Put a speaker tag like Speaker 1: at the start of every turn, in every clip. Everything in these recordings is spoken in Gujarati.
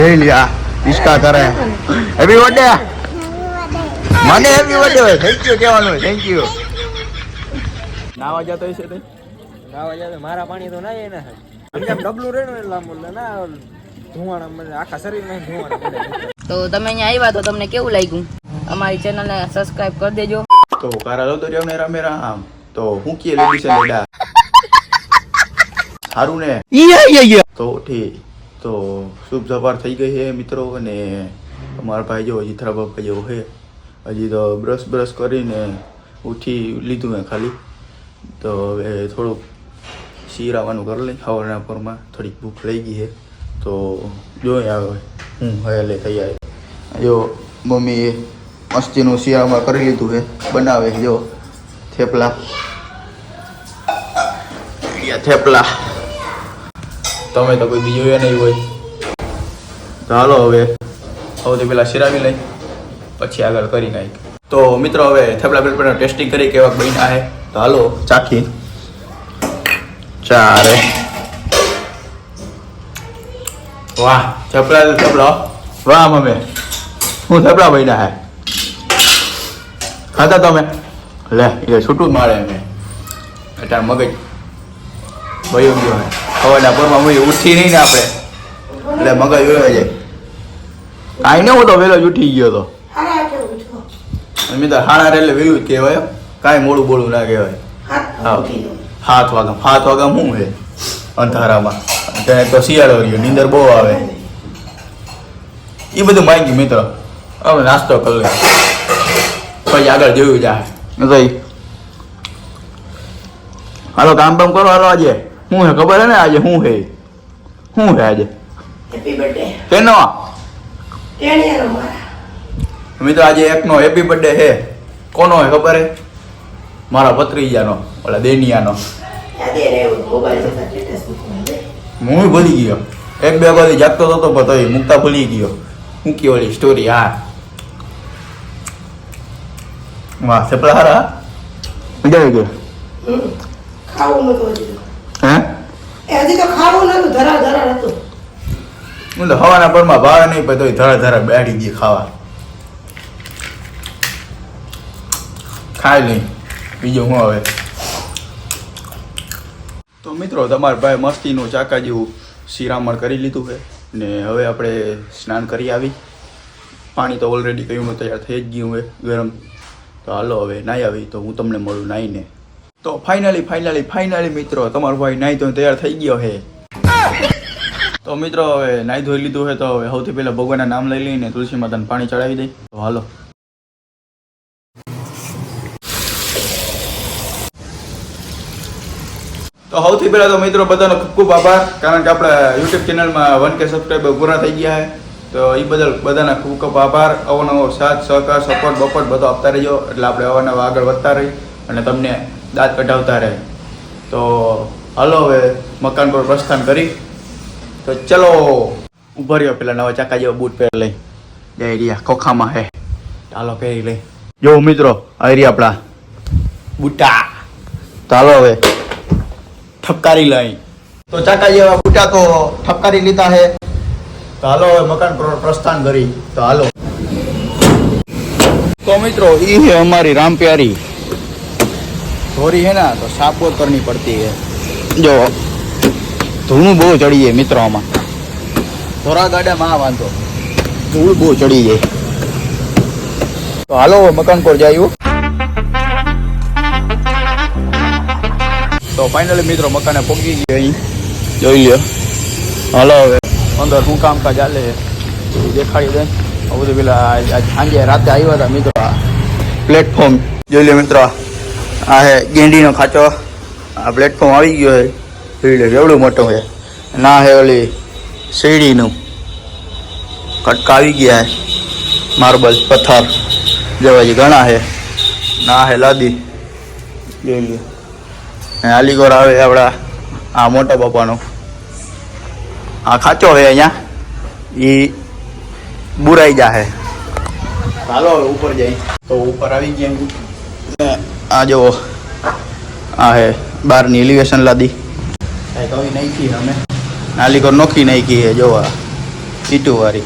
Speaker 1: ले लिया इसका करे हैप्पी बर्थडे મને હેપી બર્થડે હોય થેન્ક યુ કહેવાનું થેન્ક યુ નાવા જતો હશે તે
Speaker 2: નાવા જાય મારા પાણી તો ના એને આમ ડબલું રેણું એટલે આમ ના ધુવાણા મને આખા શરીરમાં ધુવાણા
Speaker 3: તો તમે અહીંયા આવ્યા તો તમને કેવું લાગ્યું અમારી ચેનલને સબસ્ક્રાઇબ કરી દેજો
Speaker 1: તો કારા તો રહ્યો ને રામે રામ તો હું કે લેડી છે લેડા સારું ને તો ઠીક તો શુભ સવાર થઈ ગઈ છે મિત્રો અને અમારા ભાઈ જો હજી થોડા બાપા જેવો છે હજી તો બ્રશ કરીને ઉઠી લીધું મેં ખાલી તો હવે થોડુંક શીરાવાનું કરી લઈ સવારના પરમાં થોડીક ભૂખ લઈ ગઈ છે તો જોઈએ આવે હું હવે લે થઈ આવે જો મમ્મીએ મસ્તીનું શિયાળામાં કરી લીધું છે બનાવે જો થેપલા થેપલા તમે તો કોઈ બીજો નહીં હોય તો હાલો હવે સૌથી પહેલાં શિરાવી લઈ પછી આગળ કરી નાખ તો મિત્રો હવે થેપલા પેપરનો ટેસ્ટિંગ કરી કેવા બન્યા છે તો હાલો ચાખી ચારે વાહ થેપલા વાહ મમ્મી હું થેપલા બન્યા છે ખાતા તમે લે એ છૂટું જ મારે અમે અત્યારે મગજ વયું ગયો હોય સવારના પરમાં ઉઠી નહીં ને આપણે એટલે મગજ વયો જાય કાંઈ ને હું તો વહેલો જ ઉઠી ગયો તો મેં તો હાણા એટલે વહેલું જ કહેવાય કાંઈ મોડું બોળું ના કહેવાય હા 7 વાગ્યા શું છે અંધારામાં અત્યારે તો શિયાળો રહ્યો નીંદર બહુ આવે એ બધું માંગી મિત્રો હવે નાસ્તો કરી લે પછી આગળ જોયું જાય તો હાલો કામ બામ કરો હાલો આજે શું હે ખબર હે ને આજે શું હે આજે
Speaker 4: હેપી બર્થડે
Speaker 1: તેનો
Speaker 4: ટેણીયાનો મારા
Speaker 1: મિત્રો આજે એકનો હેપી બર્થડે હે કોનો હે ખબર હે મારા ભત્રીજાનો ઓલા દેનિયાનો
Speaker 4: યાદે રે મોબાઈલ પર સ્ટેટસ મૂકવા
Speaker 1: હું ભૂલી ગયો એક બે વખત જાગતો હતો પણ તોય મુકતા ભૂલી ગયો મૂકી ઓલી સ્ટોરી હા વાહ થેપલા હારા મજા આવી ગઈ
Speaker 4: ખાવું નતું હજી
Speaker 1: હે
Speaker 4: હજી તો ખાવું નતું ધરા હતું
Speaker 1: હું તો હવાના પરમાં ભાવે નહીં પણ તોય ધરા બેઠી ગઈ ખાવા ખાઈ લઈ બીજું શું હવે તો મિત્રો તમારા ભાઈ મસ્તીનું ચાકા જેવું શિરામણ કરી લીધું છે ને હવે આપણે સ્નાન કરી આવી પાણી તો ઓલરેડી કહ્યું તૈયાર થઈ જ ગયું હોય ગરમ તો હાલો હવે નાહી આવી તો હું તમને મળું નાહીને તો ફાઇનલી મિત્રો તમારો ભાઈ નાહી તો તૈયાર થઈ ગયો છે તો મિત્રો હવે નાહી ધોઈ લીધું છે તો હવે સૌથી પહેલાં ભગવાનના નામ લઈ લઈને તુલસી માતાને પાણી ચડાવી દઈ તો હાલો તો સૌથી પહેલાં તો મિત્રો બધાનો ખૂબ ખૂબ આભાર કારણ કે આપણા યુટ્યુબ ચેનલમાં 1K સબસ્ક્રાઈબર પૂરા થઈ ગયા છે તો એ બદલ બધાના ખૂબ ખૂબ આભાર અવનવો સાથ સહકાર સપોર્ટ બપોર્ટ બધો આપતા રહેજો એટલે આપણે અવારનવાર આગળ વધતા રહી અને તમને દાંત કઢાવતા રહે તો હાલો હવે મકાન પર પ્રસ્થાન કરી તો ચલો ઉભા રહ્યો પેલા નવા ચાકા જેવા બૂટ પહેરી લઈ જઈ રહ્યા ખોખામાં હે ચાલો પહેરી લઈ જો મિત્રો આવી રહ્યા આપણા બૂટા ચાલો હવે ઠપકારી લઈ તો ચાકા જેવા બૂટા તો ઠપકારી લીધા હે તો હાલો હવે મકાન પર પ્રસ્થાન કરી તો હાલો તો મિત્રો એ છે અમારી રામ પ્યારી ધોરી है ना तो सापोर करनी पड़ती है जो धूल બહુ ચડી જાય મિત્રો આમાં ધોરા ગાડામાં વાંધો ધૂળ બહુ ચડી જાય તો હાલો મકાન પર જાય તો ફાઇનલી મિત્રો મકાને પહોંચી ગયા અહીં જોઈ લ્યો હાલો હવે અંદર શું કામકાજ ચાલે દેખાડી દે બધું પેલા આજ સાંજે રાતે આવ્યા હતા મિત્રો પ્લેટફોર્મ જોઈ લ્યો મિત્રો આ હે ગેંડીનો ખાચો આ પ્લેટફોર્મ આવી ગયો છે એવડું મોટું છે ના હે ઓલી શેરડીનું કટકા આવી ગયા છે માર્બલ પથ્થર જેવા જે ઘણા છે ના હે લાદી જોઈ લ્યો આલીગોર આવે આપણા આ મોટા બાપાનો આ ખાચો છે અહીંયા એ બુરાઈ જાહે ચાલો હવે ઉપર જઈ તો ઉપર આવી ગયા આ જો આ હે બહારની એલિવેશન લાદી કઈ નહીં અમે નાલીકોર નોખી નાખી હે જોવા ઈટુવાળી.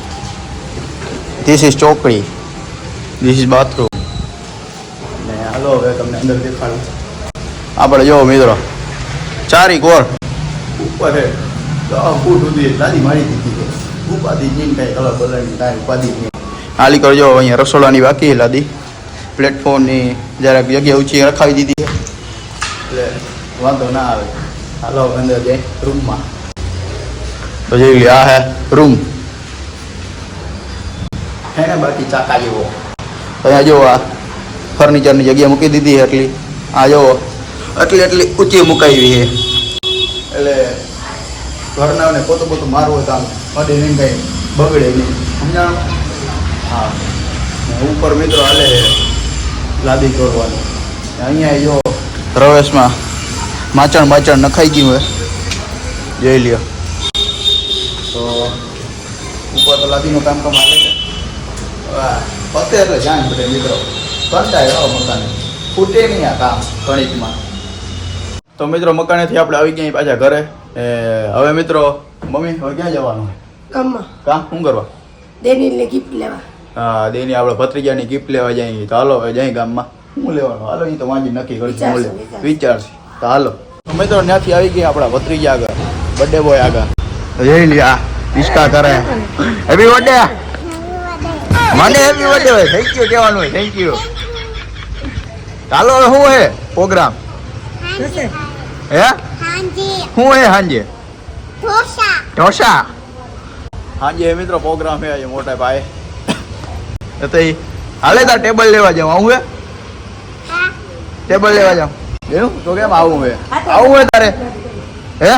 Speaker 1: ધીસ ઇઝ ચોકડી, ધીસ ઇઝ બાથરૂમ. ને હાલો હવે તમને અંદર દેખાડું. આપણે જો મિત્રો ચારી કોર ઉપર છે 10 ફૂટ સુધી લાદી મારી દીધી છે. ઉપાધિ નહીં કાંઈ કલર બદલની કાંઈ ઉપાધિ નહીં. હાલી કરજો અહીંયા રસોડાની બાકી લાદી, પ્લેટફોર્મની જરાક જગ્યા ઊંચી રખાવી દીધી છે એટલે વાંધો ના આવે. હાલો અંદર જાય રૂમમાં. તો જોઈ લે, આ હે રૂમ હે ને, બાકી ચાકા જેવો. અહીંયા જો આ ફર્નિચરની જગ્યા મૂકી દીધી એટલી. આ જો એટલી ઊંચી મુકાવી છે એટલે ઘરનાને પોતું મારવું હોય તો આમ મડે નહીં, કાંઈ બગડે નહીં, સમજાણું? હા. ઉપર મિત્રો હાલે લાદી ચોરવાનું. અહીંયા જો રવેશમાં માચણ નખાઈ ગયું હોય, જોઈ લ્યો. તો ઉપર તો લાદીનું કામ હાલે છે. પતે એટલે જાણ પડે મિત્રો, કંટાય આવો મકાન ફૂટે નહીં આ કામ ગણિતમાં. તો મિત્રો મકાનેથી આપણે આવી ગયા પાછા ઘરે. હવે મિત્રો મમ્મી હવે ક્યાં જવાનું?
Speaker 4: ગામમાં.
Speaker 1: કામ શું કરવા?
Speaker 4: દેનીને ગિફ્ટ લેવા.
Speaker 1: હા, દેની આપણે ભત્રીજાની ગિફ્ટ લેવા જઈએ. તો હાલો હવે જઈ ગામમાં. શું લેવાનું? હાલો એ તો વાંચી નક્કી કરીશું. હું લે વિચારશે. તો હાલો તો મિત્રો ત્યાંથી આવી ગયા આપણા ભત્રીજા આગળ, બર્થડે બોય આગળ. જઈ લે, આ ઈસ્કા કરે હેપી બર્થડે. મને હેપી બર્થડે હોય થેન્ક યુ કહેવાનું હોય. Thank you. ચાલો હવે શું હે પ્રોગ્રામ? હે શું હે સાંજે? ઢોસા. સાંજે મિત્રો પ્રોગ્રામ હે આજે મોટા ભાઈ. તો હાલે તાર ટેબલ લેવા જાવ. આવું હે ટેબલ લેવા જાવ એવું? તો કેમ આવું હે? આવું હે તારે? હે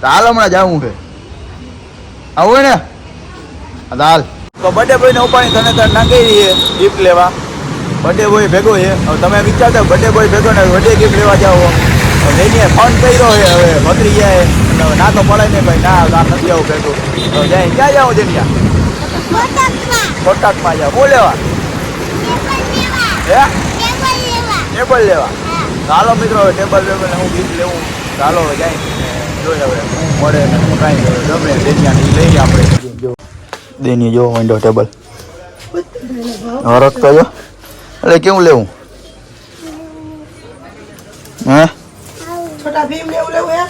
Speaker 1: તો હાલ હમણાં જવું હે. આવું હે ને? હાલ તો બર્થડે બોયને ઉપાડી તને તાર નાખી રહીએ ગિફ્ટ લેવા. બર્થડે બોય ભેગો છે. હવે તમે વિચારતા બર્થડે બોય ભેગો ને બર્થડે ગિફ્ટ લેવા જાઓ. જઈને ફોન કર્યો છે હવે ભત્રી જાય ના તો પડાય ને ભાઈ, ના આમ નથી આવું ભેગું. તો જાય ક્યાં જાઓ? જઈને કોટકમાં જાઓ. બોલ લેવા હે ટેબલ લેવા. ચાલો મિત્રો હવે ટેબલ વેબલ હું ગિફ્ટ લેવું. ચાલો હવે જાય જોઈ હવે હું મળે ને હું કાંઈ ગમે દેનિયાની લઈએ આપણે. જો દેની જો વિન્ડો ટેબલ હરક કયો એટલે કેવું લેવું? હે
Speaker 4: છોટા ભીમ લેવું હે?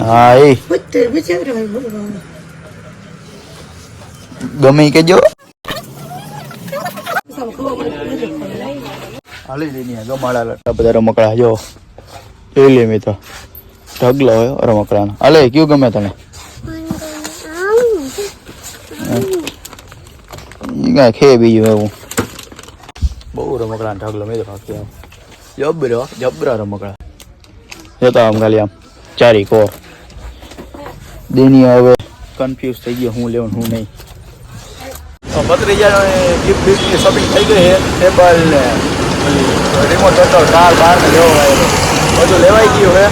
Speaker 1: હા એ ગમે ઈ કેજો. હાલી દેની ગમાડા બધા રમકડા જો જોઈ લે મિત્રો. ઢગલો હોય રમકડાનો. હાલે કયું ગમે તને? ખે બીજું એવું બહુ રમકડા ઢગલો મિત્રો. જબરા રમકડા જોતા આમ ખાલી આમ ચારી કોર. દેની હવે કન્ફ્યુઝ થઈ ગયો હું લેવું હું નહીં. ભત્રીજાનો ગિફ્ટની શોપિંગ થઈ ગઈ છે. ટેબલ ને રિમોટ કંટ્રોલ કાર બહાર ને લેવો આવેલો બધું લેવાઈ ગયું હે.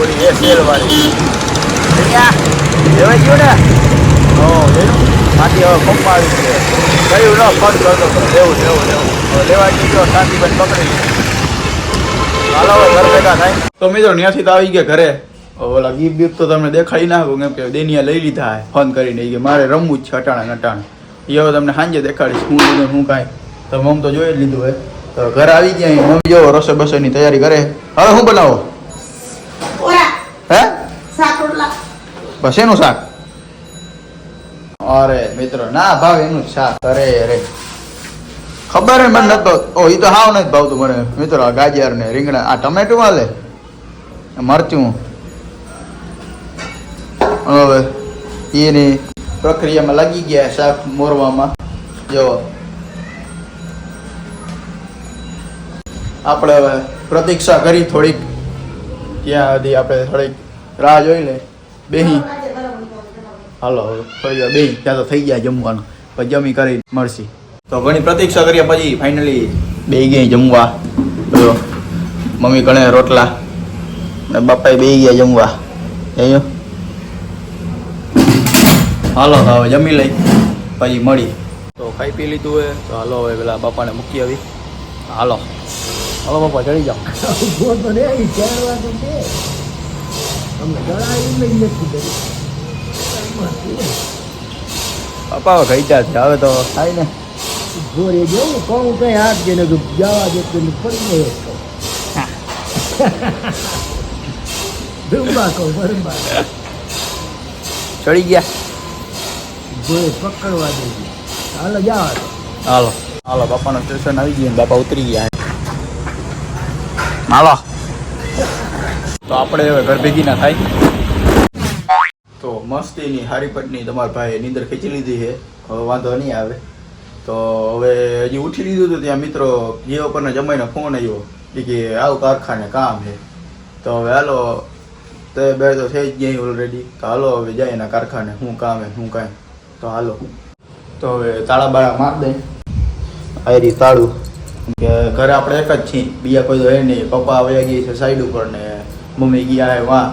Speaker 1: ઓલી એ સેલ વાળી લેવાઈ ગયું ને. હો બાકી હવે પંપા આવી છે કયું ન ફોન કરતો લેવું લેવાઈ ગયું. શાંતિબેન પકડી લીધું. હાલો ઘર ભેગા થાય. તો મિત્રો ત્યાંથી તો આવી ગયા ઘરે. ઓલા ગિફ્ટ તો તમને દેખાડી નાખું કેમ કે દેનિયા લઈ લીધા ફોન કરીને કે મારે રમવું જ છે અટાણા. એ હવે તમને સાંજે દેખાડીશ હું લીધું હું કાંઈ. તો મમ તો જોઈ જ લીધું હોય. તો ઘરે આવી ગયા મમ્મી જો રસોઈ બસોઈની તૈયારી કરે. હવે શું બનાવો? હે બસ એનું શાક? અરે મિત્રો ના ભાવ એનું શાક. અરે ખબર હે મને નતો. ઓ એ તો હાવ નથી ભાવતું મને મિત્રો. આ ગાજર ને રીંગણા આ ટમેટું હાલે મરચું. હવે એની પ્રક્રિયામાં લાગી ગયા શાક મોરવામાં. જો આપણે હવે પ્રતીક્ષા કરી થોડીક, ત્યાં સુધી આપણે થોડીક રાહ જોઈ લે બેહી. હાલો થોડી વાર બેહી ત્યાં તો થઈ ગયા જમવાનું. પછી જમી કરી મળશે. તો ઘણી પ્રતીક્ષા કર્યા પછી ફાઇનલી બેહી ગયા જમવા. તો મમ્મી ગણે રોટલા ને બાપાએ બેહી ગયા જમવા. અહીંયા હાલો તો હવે જમી લઈ પછી મળી. તો ખાઈ પી લીધું હોય તો હાલો હવે પેલા બાપાને મૂકી આવી. હાલો બાપા ચડી જાઓ. પપ્પા ખાઈ છે હવે તો થાય ને
Speaker 5: જોરે જેવું કહું કઈ હાથ જઈને જવા દે તો પડી ગયો બરંબા કહું બરંબા
Speaker 1: ચડી ગયા
Speaker 5: જોરે પકડવા દેજે હાલો જવા દે
Speaker 1: હાલો હાલો બાપાનું સ્ટેશન આવી ગયું બાપા ઉતરી ગયા હાલો તો આપણે હવે ઘર ભેગી ના થાય તો મસ્તીની હારી પટની તમારા ભાઈ નીંદર ખેંચી લીધી છે હવે વાંધો નહીં આવે તો હવે હજી ઉઠી લીધું હતું ત્યાં મિત્રો જીઓ પરને જમાઈને ફોન આવ્યો કે આવું કારખાને કામ છે તો હવે હાલો તે બે તો થઈ જ ગઈ ઓલરેડી તો હાલો હવે જાય એના કારખાને શું કામ હે શું કાંઈ તો હાલો તો હવે તાળા બાળા માર દે આયરી તાળું કે ઘરે આપણે એક જ છીએ બીજા કોઈ તો હે નહીં પપ્પા વયા ગઈ છે સાઈડ ઉપર ને મમ્મી ગયા હે વાં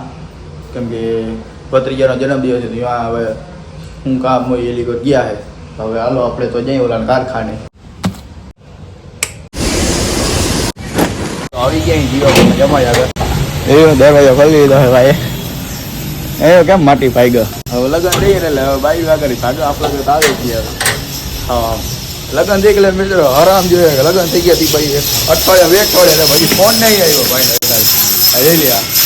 Speaker 1: કેમ કે ભત્રીજાનો જન્મદિવસ છે ત્યાં હવે હું કામ હોય એલી પર ગયા હે તો હવે હાલો આપણે તો જઈએ ઓલા કારખાને તો આવી ગયા જીવો જમાઈ આગળ એવું દરવાજો ખોલી દીધો હે ભાઈ એ કેમ માટી પાઈ ગયો હવે લગ્ન થઈ એટલે હવે બાઈ વાગડી ભાગો આપણે તો આવે છીએ હા લગ્ન થઈ ગયા મિત્રો આરામ જોઈએ કે લગ્ન થઈ ગયા હતી ભાઈ અઠવાડિયા વેટ પડે એટલે પછી ફોન નહીં આવ્યો ભાઈ લઈ લ્યા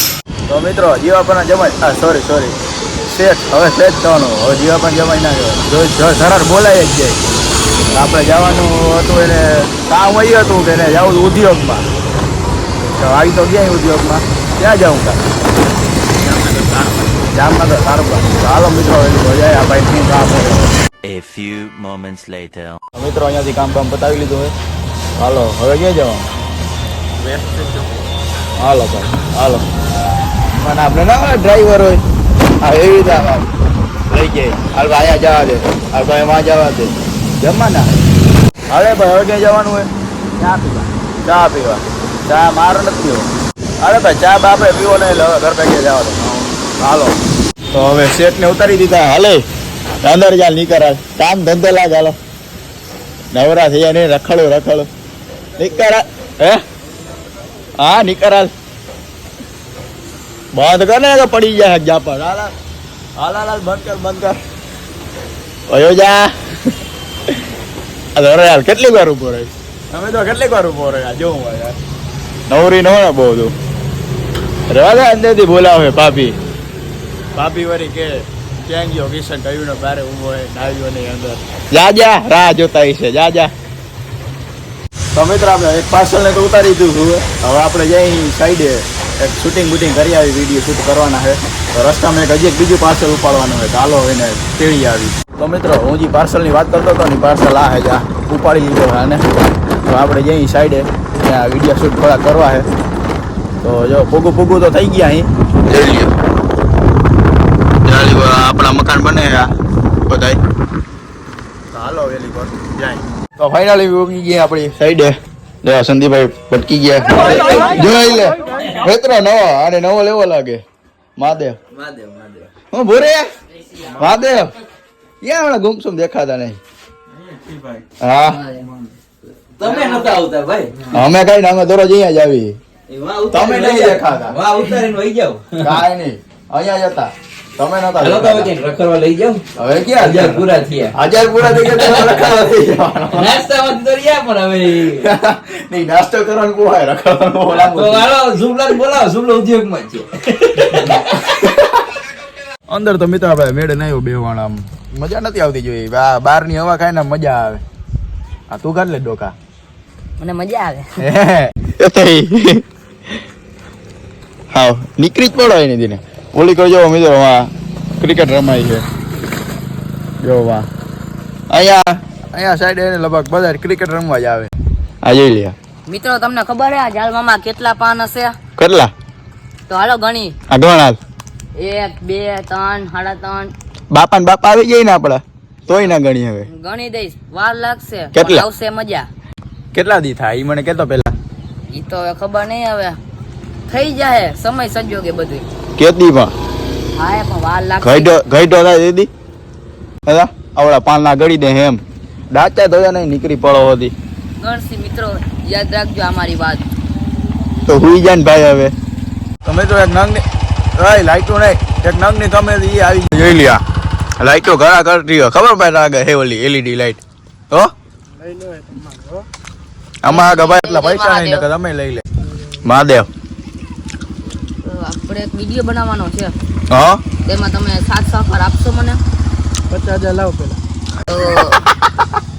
Speaker 1: તો મિત્રો જીવાપાના જમાઈ સોરી શેઠ હવે શેઠ થવાનું હવે જીવાપાન જમાઈ ના જો સરાર બોલાય જ જાય આપણે જવાનું હતું એને કામ આવ્યું હતું કે એને જવું ઉદ્યોગમાં તો આવી તો ગયા ઉદ્યોગમાં ક્યાં જાઉં તા જામનગર સારવાર હાલો મિત્રો જાય આ ભાઈ શું કામ હોય
Speaker 6: A few moments later.
Speaker 1: મિત્રો અહીંયાથી કામ પતાવી લીધું હોય હાલો હવે ક્યાં જવાનું હાલો ભાઈ હાલો મને આપણે ના ડ્રાઈવર હોય હા એવી રીતે આમ લઈ જાય હાલ ભાઈ અહીંયા જવા દે હાલ ભાઈ એમાં જવા દે જમવાના અરે ભાઈ હવે ક્યાં જવાનું હોય ચા પીવા ચા મારો નથી પીવો અરે ભાઈ ચા બાપે પીવો નહીં હવે ઘર પૈકી જવા દો હાલો તો હવે શેઠને ઉતારી દીધા હાલે અંદર ચાલ નીકળાલ કામ ધંધો લાગ હાલો નવરા થઈ જાય નહીં રખડો નીકળાલ હે હા નીકળાલ બંધ કર ને તો પડી જાય જા પર હાલ બંધ કર ઓયો જા અરે યાર કેટલી વાર ઉભો રહી તમે તો કેટલી વાર ઉભો રહ્યા જોઉં યાર નવરી ન હોય ને બહુ તો રેવા દે અંદરથી બોલાવે પાપી વરી કે ક્યાં ગયો કિશન કહ્યું ને બારે ઊભો હોય નાવ્યો નહીં અંદર જા રાહ જોતા છે જા તો મિત્ર આપણે એક પાર્સલને તો ઉતારી દીધું હવે આપણે જઈ સાઈડે એક શૂટિંગ બૂટિંગ કરી આવી વિડીયો શૂટ કરવાના છે તો રસ્તામાં હજી એક બીજું પાર્સલ ઉપાડવાનું હોય તો હાલો એને તેડી આવી તો મિત્રો હું જે પાર્સલની વાત કરતો હતો ને પાર્સલ આ હે જા ઉપાડી લીધો છે આને તો આપણે જઈ સાઈડે ત્યાં વિડીયો શૂટ થોડા કરવા છે તો જો પૂગું તો થઈ ગયા અહીં જોઈ લ્યો આપણા મકાન બને બધાય તો હાલો વેલી પર જાય તો ફાઇનલી ઉગી ગયા આપણી સાઈડે જો સંદીપભાઈ ભટકી ગયા જોઈ લે મિત્ર નવો લેવો લાગે મહાદેવ હું ભૂરે મહાદેવ ક્યાં હમણાં ગુમસુમ દેખાતા નહીં હા
Speaker 2: તમે નતા આવતા ભાઈ
Speaker 1: અમે કઈ ને અમે દરરોજ અહીંયા જ આવી તમે નહીં દેખાતા
Speaker 2: વાહ ઉતારીને વહી જાવ
Speaker 1: કાંઈ નહીં અહીંયા જ હતા તમે નતા
Speaker 2: રખડવા લઈ જાવ
Speaker 1: હવે ક્યાં
Speaker 2: 1000 પૂરા થયા
Speaker 1: 1000 પૂરા થઈ ગયા તો રખડવા થઈ જવાનો
Speaker 2: નાસ્તામાં તો રહ્યા પણ હવે
Speaker 1: નહીં નાસ્તો કરવાનું કોહાય રખડવાનું બોલાવો
Speaker 2: તો હાલો ઝુમલાને બોલાવો ઝુમલો ઉદ્યોગમાં છે
Speaker 1: અંદર તો મિત્ર આપણે મેળે નહીં બેવાના આમ મજા નથી આવતી જોઈ બહારની હવા ખાઈને મજા આવે આ તું કાઢ લે ડોકા
Speaker 3: મને મજા આવે
Speaker 1: હા નીકળી જ પડો એની દીને ઓલી કહો જો મિત્રો વાં ક્રિકેટ રમાય છે જો વાં અહીંયા સાઈડ એને લગભગ બધા ક્રિકેટ રમવા જ આવે આ જોઈ લે
Speaker 3: મિત્રો તમને ખબર હે આ ઝાડવામાં કેટલા પાન હશે
Speaker 1: કેટલા
Speaker 3: તો હાલો ગણી
Speaker 1: આ ગણાલ
Speaker 3: 1 2 3 3.5
Speaker 1: બાપા આવી જાય ને આપડા તોય ના ગણી હવે
Speaker 3: ગણી દઈશ વાર લાગશે
Speaker 1: કેટલા?
Speaker 3: પણ આવશે મજા
Speaker 1: કેટલા દી થાય ઈ મને કેતો પેલા
Speaker 3: ઈ તો હવે ખબર નહીં હવે થઈ જાય સમય સંજોગે બધું
Speaker 1: કેતી પણ
Speaker 3: હા પણ વાર લાગશે
Speaker 1: ઘઈડો થાય દીદી હા આવડા પાન ના ગળી દે એમ ડાચા ધોયા નહીં નીકળી પડો હતી
Speaker 3: ગણસી મિત્રો યાદ રાખજો અમારી વાત
Speaker 1: તો હુઈ જાય ને ભાઈ હવે તમે તો એક નંગ ની લાઈટો નહીં એક નંગ ની તમે ઈ આવી જોઈ લ્યા લાઈટો ઘણા કરતી હોય ખબર ભાઈ આગળ હે ઓલી એલઈડી લાઈટ હો આમાં આગળ ભાઈ એટલા પૈસા નહીં નકર તમે લઈ લે મહાદેવ
Speaker 3: આપણે એક વિડીયો બનાવવાનો છે
Speaker 1: હા
Speaker 3: તેમાં તમે સાથ સહકાર આપશો મને
Speaker 5: 50,000 લાવો પેલા
Speaker 3: તો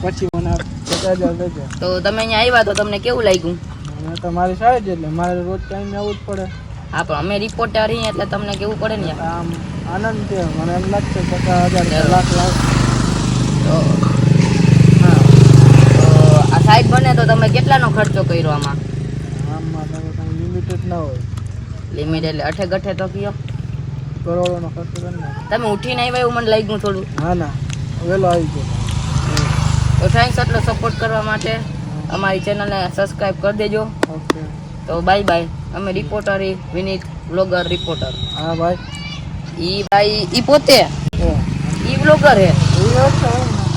Speaker 5: પછી મને 50,000 દેજો
Speaker 3: તો તમે અહીંયા આવ્યા તો તમને કેવું લાગ્યું
Speaker 5: મને તો મારી સાઈડ જ એટલે મારે રોજ ટાઈમ આવવું જ પડે
Speaker 3: હા પણ અમે રિપોર્ટર છીએ એટલે તમને કેવું પડે ને યાર.
Speaker 5: આમ આનંદ છે મને એમ લાગશે 50,000 લાખ લાવ
Speaker 3: તો હા તો આ સાઈડ બને તો તમે કેટલાનો ખર્ચો કર્યો આમાં
Speaker 5: આમાં તમે કંઈ લિમિટેડ ના હોય
Speaker 3: લિમિટ એટલે અઠે ગઠે તો કયો
Speaker 5: કરોડોનો ખર્ચો કરી નાખો.
Speaker 3: તમે ઉઠીને આવ્યા એવું મને લાગ્યું થોડું
Speaker 5: ના વહેલો આવી ગયો
Speaker 3: તો થેન્ક્સ એટલો સપોર્ટ કરવા માટે અમારી ચેનલને સબસ્ક્રાઇબ કરી દેજો
Speaker 5: ઓકે
Speaker 3: તો બાય બાય અમે રિપોર્ટર વિનીત બ્લોગર રિપોર્ટર
Speaker 5: હા ભાઈ
Speaker 3: ઈ ભાઈ ઈ પોતે ઈ બ્લોગર હે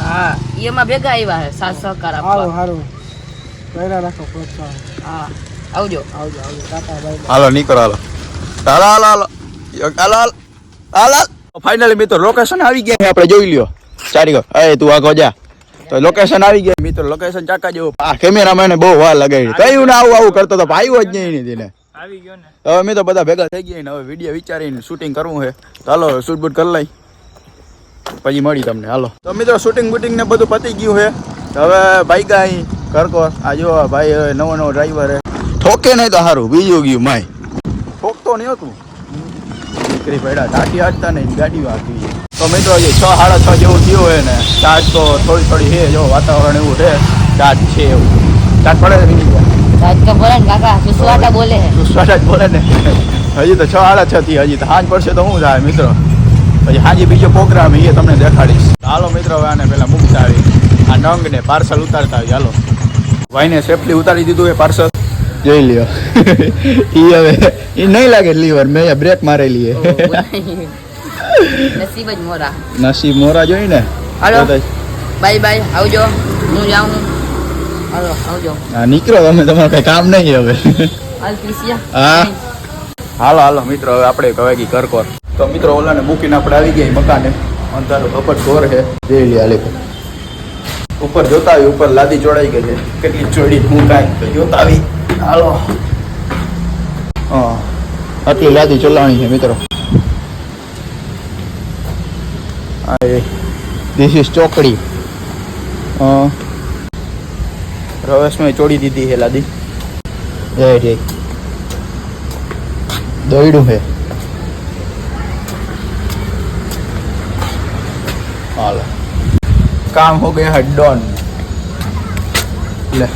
Speaker 3: હા ઈ એમાં ભેગા આવ્યા હે સાથ સહકાર આપવા
Speaker 5: સારું કર્યા રાખો પ્રોત્સાહન
Speaker 3: હા આવજો
Speaker 5: આવજો ટાટા બાય
Speaker 1: હાલો નીકળો હાલો હાલો હાલો હાલો હાલો હાલો ફાઇનલી મિત્રો લોકેશન આવી ગયા છે આપણે જોઈ લ્યો ચારી ગો એ તું આગો જા તો લોકેશન આવી ગયા મિત્રો લોકેશન ચાકા જેવું આ કેમેરામેને બહુ વાર લગાડી કયું ને આવું કરતો તો આવ્યો જ નહીં તેને
Speaker 2: આવી ગયો ને
Speaker 1: હવે અમે તો બધા ભેગા થઈ ગયા ને હવે વિડીયો વિચારીને શૂટિંગ કરવું છે તો હાલો શૂટ બૂટ કરી લઈ પછી મળી તમને હાલો તો મિત્રો શૂટિંગ બૂટિંગ ને બધું પતી ગયું છે હવે બાઈક અહીં કરકો આ જો ભાઈ હવે નવો ડ્રાઈવર હે ઠોકે નહીં તો સારું બીજું ગયું માય ઠોકતો નહીં હતું દીકરી પડ્યા ટાટી હાટતા નહીં ગાડી વાગી તો મિત્રો હજી 6, 6:30 જેવું થયું હોય ને ચાર્જ તો થોડી છે જો વાતાવરણ એવું છે ચાર્જ છે એવું ચાર્જ પડે છે
Speaker 3: રાજ તો બોલે ને કાકા સુસવાટા બોલે હે
Speaker 1: સુસવાટા જ બોલે ને હજી તો 6, 6:30 થી હજી તો સાંજ પડશે તો શું થાય મિત્રો પછી સાંજે બીજો પ્રોગ્રામ એ તમને દેખાડીશ હાલો મિત્રો હવે આને પેલા મૂકતા આવી આ નંગ ને પાર્સલ ઉતારતા આવી હાલો ભાઈને સેફલી ઉતારી દીધું એ પાર્સલ જોઈ લ્યો ઈ હવે ઈ નહીં લાગે લીવર મેં બ્રેક મારેલી
Speaker 3: નસીબ જ મોરા
Speaker 1: નસીબ મોરા જોઈ ને
Speaker 3: હાલો બાય બાય આવજો હું જાઉં હાલો આવજો
Speaker 1: હા નીકળો તમે તમારું કઈ કામ નહીં હવે
Speaker 3: હાલ ક્રિસિયા
Speaker 1: હા હાલો હાલો મિત્રો હવે આપણે કહેવાય કરકોર તો મિત્રો ઓલાને મૂકીને આપણે આવી ગયા મકાને અંધારું કપટ ઘોર છે જોઈ લે હાલે ઉપર જોતા આવી ઉપર લાદી ચોડાઈ ગઈ છે કેટલી ચોડી હું કાંઈ તો જોતા આવી હાલો હા આટલી લાદી ચલાવણી છે મિત્રો ધીસ ઇઝ ચોકડી રવેશમાં ચોડી દીધી છે લાદી જય જય દોયડું છે હાલો કામ હો ગયા है डन ले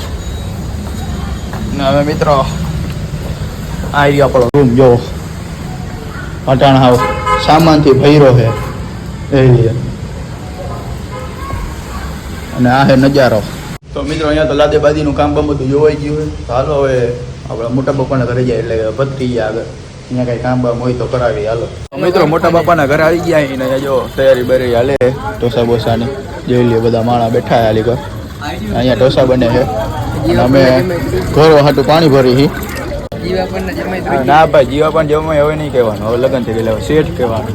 Speaker 1: ને હવે મિત્રો આ રહ્યો આપણો રૂમ જો અટાણ હાવ સામાનથી ભર્યો છે એ લે અને આ હે નજારો તો મિત્રો અહીંયા તો લાદે બાદીનું કામ બધું જોવાઈ ગયું છે તો હાલો હવે આપણા મોટા બાપાના ઘરે જાય એટલે પતરી ગયા આગળ અહીંયા કઈ કામ બામ હોય તો કરાવી હાલો મિત્રો મોટા બાપાના ઘરે આવી ગયા અહીંયા જો તૈયારી બરી હાલે ઢોસા બોસાની જોઈ લે બધા માણા બેઠા હાલી કર અહીંયા ઢોસા બને છે અમે ઘરો હાટું પાણી ભરી ના ભાઈ જીવા પણ જમાય હવે નહીં કહેવાનું હવે લગ્ન થઈ ગયેલા શેઠ કહેવાનું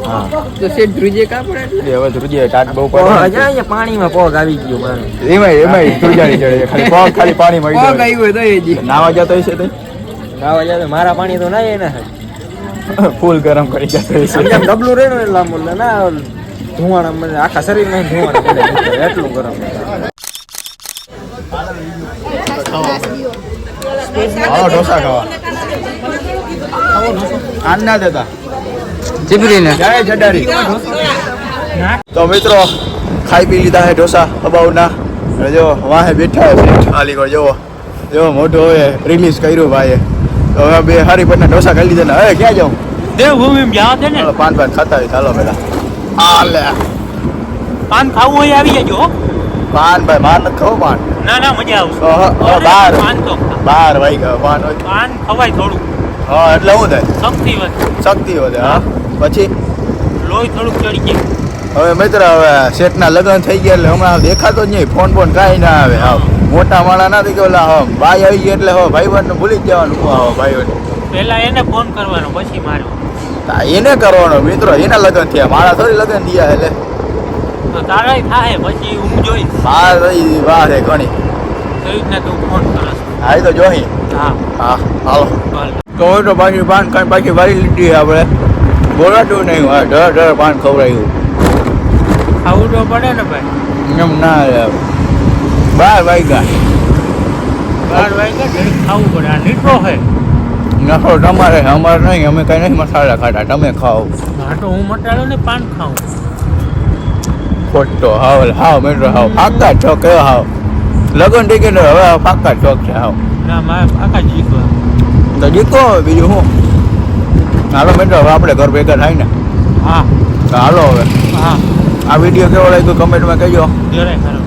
Speaker 1: હા
Speaker 2: તો શેઠ ધ્રુજે કા પડે એટલે
Speaker 1: હવે ધ્રુજે ટાટ બહુ પડે
Speaker 2: અહીંયા પાણીમાં પગ આવી ગયો મારો
Speaker 1: એમાંય ધ્રુજાડી ચડે છે ખાલી પગ ખાલી પાણી મળી
Speaker 2: પગ આવ્યો તો એ જી
Speaker 1: નાવા જતો હશે તો
Speaker 2: નાવા જાય મારા પાણી તો ના એને
Speaker 1: ફૂલ ગરમ કરી જતો હશે
Speaker 2: સમજામ ડબલું રેણું એટલે લાંબુ ના ધુવાણા મને આખા શરીરમાં ધુવાણા પડે એટલું ગરમ
Speaker 1: હાલો ઢોસા ખાવા આન ના દેતા
Speaker 2: ચીપરીને
Speaker 1: જાય જડારી તો મિત્રો ખાઈ પી લીધા હે ઢોસા અબાવના જો વાહે બેઠા છે ખાલી કર જોવો જો મોટો હવે રિલીઝ કર્યું ભાઈએ તો હવે બે હારી પટના ઢોસા ખાઈ લીધા ને હવે ક્યાં જાઉં
Speaker 2: દેવભૂમિ ગયા છે ને
Speaker 1: પાન ખાતા હોય ચાલો પેલા આ લે
Speaker 2: પાન ખાવું હોય આવી જજો
Speaker 1: પાન ભાઈ માર નથી ખાવ પાન
Speaker 2: ના મજા આવશે
Speaker 1: બાર
Speaker 2: પાન તો
Speaker 1: બાર વાઈ ગયો પાન હોય
Speaker 2: પાન ખવાય થોડું
Speaker 1: હા એટલે શું થાય
Speaker 2: શક્તિ વધે
Speaker 1: શક્તિ વધે હા પછી
Speaker 2: લોહી થોડુંક ચડી જાય
Speaker 1: હવે મિત્ર હવે શેઠના લગ્ન થઈ ગયા એટલે હમણાં દેખાતો જ નહીં ફોન કાંઈ ના આવે હા મોટા માળા ના થઈ ગયો હા ભાઈ આવી ગયા એટલે હવે ભાઈબંધ ભૂલી જ જવાનું આવો ભાઈબંધ
Speaker 2: પહેલા એને ફોન કરવાનો પછી મારો
Speaker 1: એને કરવાનો મિત્રો, એના લગ્ન થયા, મારા થોડી લગ્ન થયા. એટલે
Speaker 2: તો તારા થાય પછી હું જોઈશ.
Speaker 1: મારા વાહ છે ઘણી.
Speaker 2: એ રીતના તું ફોન કરસ.
Speaker 1: હા, એ તો જોઈ.
Speaker 2: હા
Speaker 1: હા, હાલો.
Speaker 2: ચાલ.
Speaker 1: તો હોય તો પાછી પાન ખાઈ પાછી વારી લીધી આપણે. બોલાતું નહીં, હા, ઢર પાન ખવડાવ્યું.
Speaker 2: ખાવું તો પડે ને ભાઈ.
Speaker 1: એમ ના યાર. 12 વાગ્યા.
Speaker 2: 12 વાગ્યા ઘડી ખાવું પડે. આ નીકળો છે.
Speaker 1: નખો તમારે, અમારે નહીં, અમે કઈ નહીં મસાલા ખાતા, તમે ખાઓ.
Speaker 2: હા તો હું મટાડો ને પાન ખાઉં.
Speaker 1: ખોટો હાવ મેટ્રો હાવ ફાકા છો કેવો હાવ લગન ટિકિટ હવે ફાકા ચોક છે હાવ.
Speaker 2: ના મારે આખા જીકવા.
Speaker 1: તો જીકો બીજું શું. હાલો મેટ્રો હવે આપણે ઘર ભેગા થાય ને.
Speaker 2: હા
Speaker 1: તો હાલો હવે.
Speaker 2: હા
Speaker 1: આ વિડીયો કેવો લાગ્યો કમેન્ટમાં કહેજો.
Speaker 2: જરાય ખરો.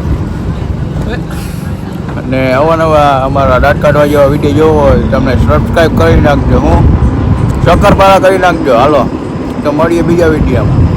Speaker 1: અને અવાનવા અમારા દાંત કાઢવા જેવા વિડીયો જોવો હોય તમને સબસ્ક્રાઈબ કરી નાખજો. હું શક્કરપારા કરી નાખજો. હાલો તો મળીએ બીજા વિડીયોમાં.